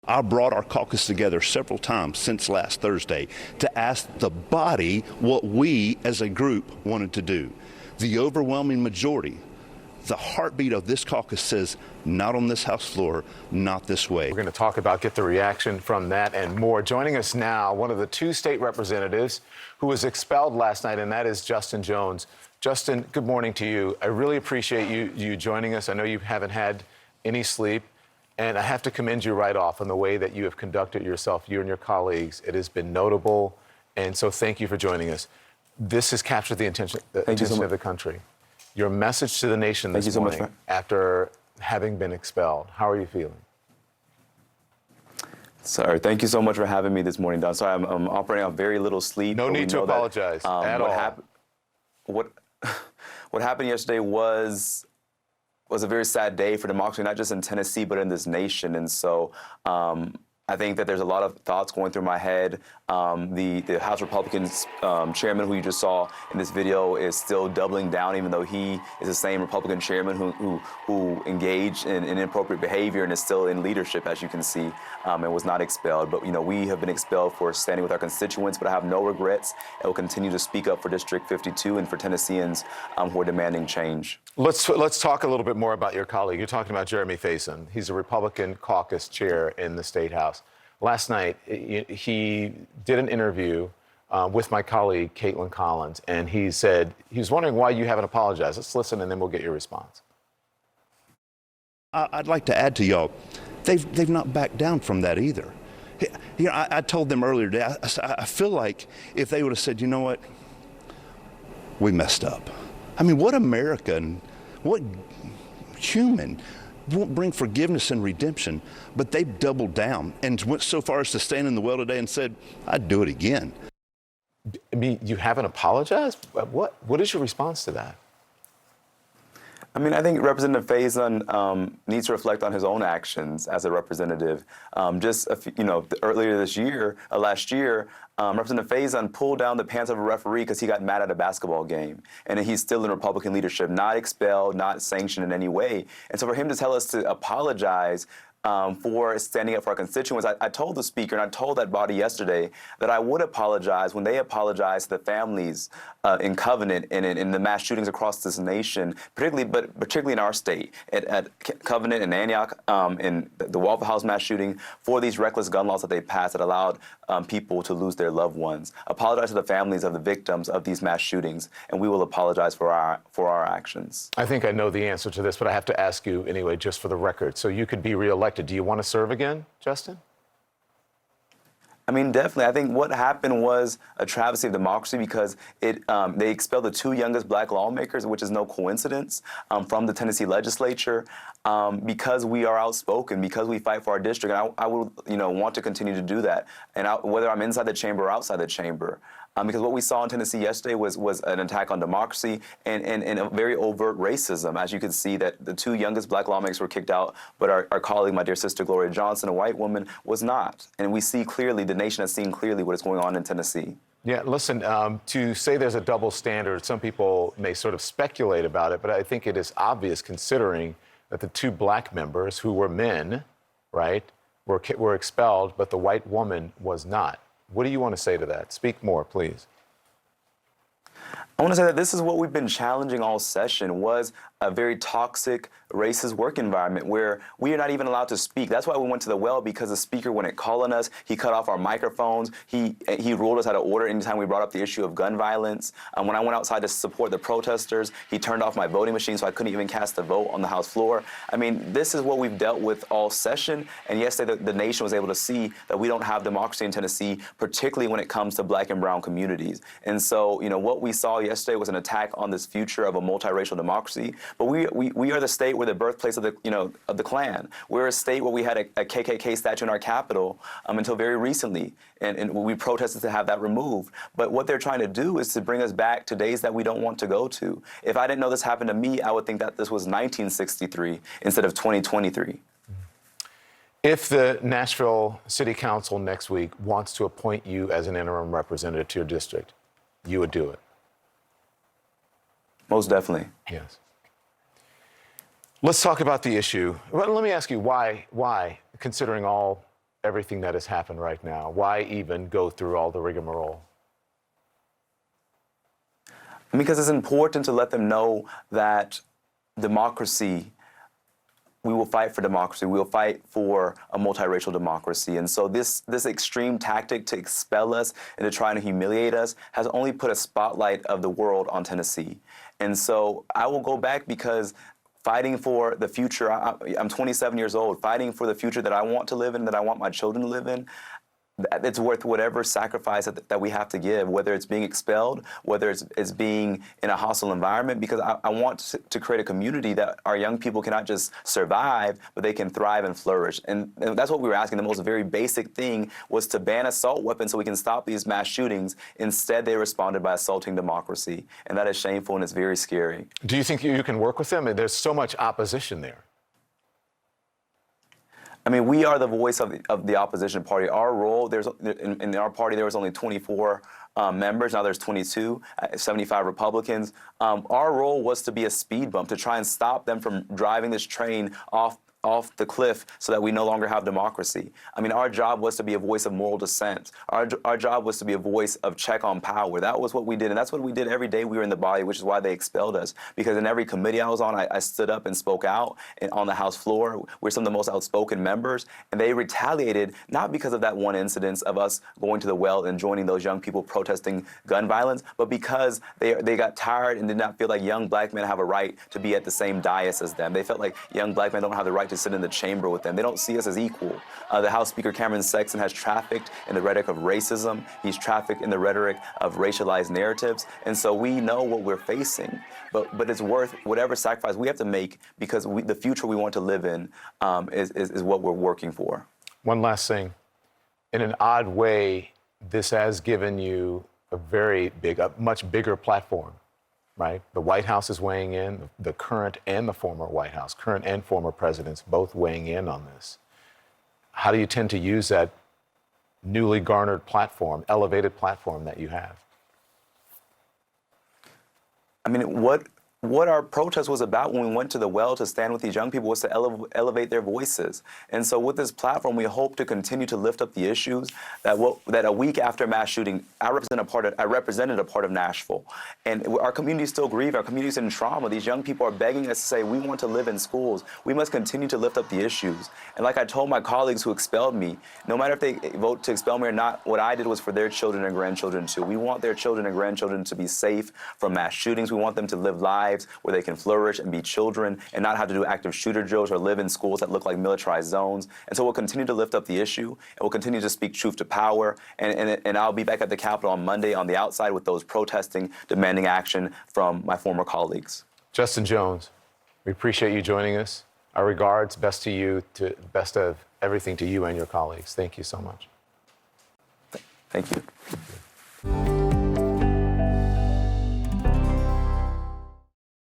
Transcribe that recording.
I brought our caucus together several times since last Thursday to ask the body what we as a group wanted to do. The overwhelming majority, the heartbeat of this caucus says, not on this House floor, not this way. We're going to talk about, get the reaction from that and more. Joining us now, one of the two state representatives who was expelled last night, and that is Justin Jones. Justin, good morning to you. I really appreciate you joining us. I know you haven't had any sleep. And I have to commend you right off on the way that you have conducted yourself, you and your colleagues. It has been notable, and so thank you for joining us. This has captured the attention of the country. Your message to the nation this morning after having been expelled, how are you feeling? Sorry, thank you so much for having me this morning, Don. Sorry, I'm operating on very little sleep. No need to apologize at all. What happened yesterday was a very sad day for democracy, not just in Tennessee, but in this nation. And so I think that there's a lot of thoughts going through my head. The House Republicans chairman who you just saw in this video is still doubling down, even though he is the same Republican chairman who engaged in inappropriate behavior and is still in leadership, as you can see, and was not expelled. But, you know, we have been expelled for standing with our constituents, but I have no regrets and will continue to speak up for District 52 and for Tennesseans who are demanding change. Let's talk a little bit more about your colleague. You're talking about Jeremy Faison. He's a Republican caucus chair in the State House. Last night, he did an interview with my colleague, Caitlin Collins, and he said he was wondering why you haven't apologized. Let's listen, and then we'll get your response. I'd like to add to y'all, they've not backed down from that either. You know, I told them earlier today, I feel like if they would have said, you know what, we messed up. I mean, what American, what human won't bring forgiveness and redemption, but they've doubled down and went so far as to stand in the well today and said, I'd do it again. I mean, you haven't apologized? What is your response to that? I mean, I think Representative Faison needs to reflect on his own actions as a representative. Earlier this year, last year, Representative Faison pulled down the pants of a referee because he got mad at a basketball game. And he's still in Republican leadership, not expelled, not sanctioned in any way. And so for him to tell us to apologize for standing up for our constituents. I told the speaker and I told that body yesterday that I would apologize when they apologize to the families in Covenant and in the mass shootings across this nation, particularly in our state, at Covenant and Antioch, in the Waffle House mass shooting, for these reckless gun laws that they passed that allowed people to lose their loved ones. Apologize to the families of the victims of these mass shootings, and we will apologize for our actions. I think I know the answer to this, but I have to ask you anyway, just for the record. So you could be reelected. Do you want to serve again, Justin? I mean, definitely. I think what happened was a travesty of democracy because they expelled the two youngest black lawmakers, which is no coincidence, from the Tennessee legislature because we are outspoken, because we fight for our district. And I would, want to continue to do that, and whether I'm inside the chamber or outside the chamber. Because what we saw in Tennessee yesterday was an attack on democracy and a very overt racism. As you can see, that the two youngest black lawmakers were kicked out, but our colleague, my dear sister Gloria Johnson, a white woman, was not. And we see clearly, the nation has seen clearly what is going on in Tennessee. Yeah, listen, to say there's a double standard, some people may sort of speculate about it, but I think it is obvious considering that the two black members who were men, right, were expelled, but the white woman was not. What do you want to say to that? Speak more, please. I want to say that this is what we've been challenging all session, was a very toxic, racist work environment where we are not even allowed to speak. That's why we went to the well, because the speaker wouldn't call on us. He cut off our microphones. He ruled us out of order anytime we brought up the issue of gun violence. When I went outside to support the protesters, he turned off my voting machine so I couldn't even cast a vote on the House floor. I mean, this is what we've dealt with all session. And yesterday, the nation was able to see that we don't have democracy in Tennessee, particularly when it comes to black and brown communities. And so, what we saw yesterday was an attack on this future of a multiracial democracy. But we are the state where the birthplace of the Klan. We're a state where we had a KKK statue in our capital until very recently, and we protested to have that removed. But what they're trying to do is to bring us back to days that we don't want to go to. If I didn't know this happened to me, I would think that this was 1963 instead of 2023. If the Nashville City Council next week wants to appoint you as an interim representative to your district, you would do it? Most definitely. Yes. Let's talk about the issue. Well, let me ask you why, considering all everything that has happened right now? Why even go through all the rigmarole? Because it's important to let them know that democracy, we will fight for democracy. We will fight for a multiracial democracy. And so this extreme tactic to expel us and to try and humiliate us has only put a spotlight of the world on Tennessee. And so I will go back because fighting for the future, I'm 27 years old, fighting for the future that I want to live in, that I want my children to live in, it's worth whatever sacrifice that we have to give, whether it's being expelled, whether it's being in a hostile environment, because I want to create a community that our young people cannot just survive, but they can thrive and flourish. And that's what we were asking. The most very basic thing was to ban assault weapons so we can stop these mass shootings. Instead, they responded by assaulting democracy. And that is shameful and it's very scary. Do you think you can work with them? There's so much opposition there. I mean, we are the voice of the opposition party. Our role, in our party, there was only 24 members. Now there's 22, 75 Republicans. Our role was to be a speed bump, to try and stop them from driving this train off the cliff so that we no longer have democracy. I mean, our job was to be a voice of moral dissent. Our job was to be a voice of check on power. That was what we did, and that's what we did every day we were in the body, which is why they expelled us. Because in every committee I was on, I stood up and spoke out on the House floor. We're some of the most outspoken members, and they retaliated not because of that one incident of us going to the well and joining those young people protesting gun violence, but because they got tired and did not feel like young black men have a right to be at the same dais as them. They felt like young black men don't have the right to sit in the chamber with them. They don't see us as equal. The House Speaker Cameron Sexton has trafficked in the rhetoric of racism. He's trafficked in the rhetoric of racialized narratives. And so we know what we're facing, but it's worth whatever sacrifice we have to make because the future we want to live in is what we're working for. One last thing. In an odd way, this has given you a much bigger platform. Right? The White House is weighing in, the current and the former White House, current and former presidents both weighing in on this. How do you tend to use that newly garnered platform, elevated platform that you have? I mean, what our protest was about when we went to the well to stand with these young people was to elevate their voices. And so with this platform, we hope to continue to lift up the issues that a week after mass shooting, I represented a part of Nashville. And our community is still grieving. Our community is in trauma. These young people are begging us to say, we want to live in schools. We must continue to lift up the issues. And like I told my colleagues who expelled me, no matter if they vote to expel me or not, what I did was for their children and grandchildren too. We want their children and grandchildren to be safe from mass shootings. We want them to live lives where they can flourish and be children and not have to do active shooter drills or live in schools that look like militarized zones. And so we'll continue to lift up the issue and we'll continue to speak truth to power. And I'll be back at the Capitol on Monday on the outside with those protesting, demanding action from my former colleagues. Justin Jones, we appreciate you joining us. Our regards, best to you, best of everything to you and your colleagues. Thank you so much. Thank you.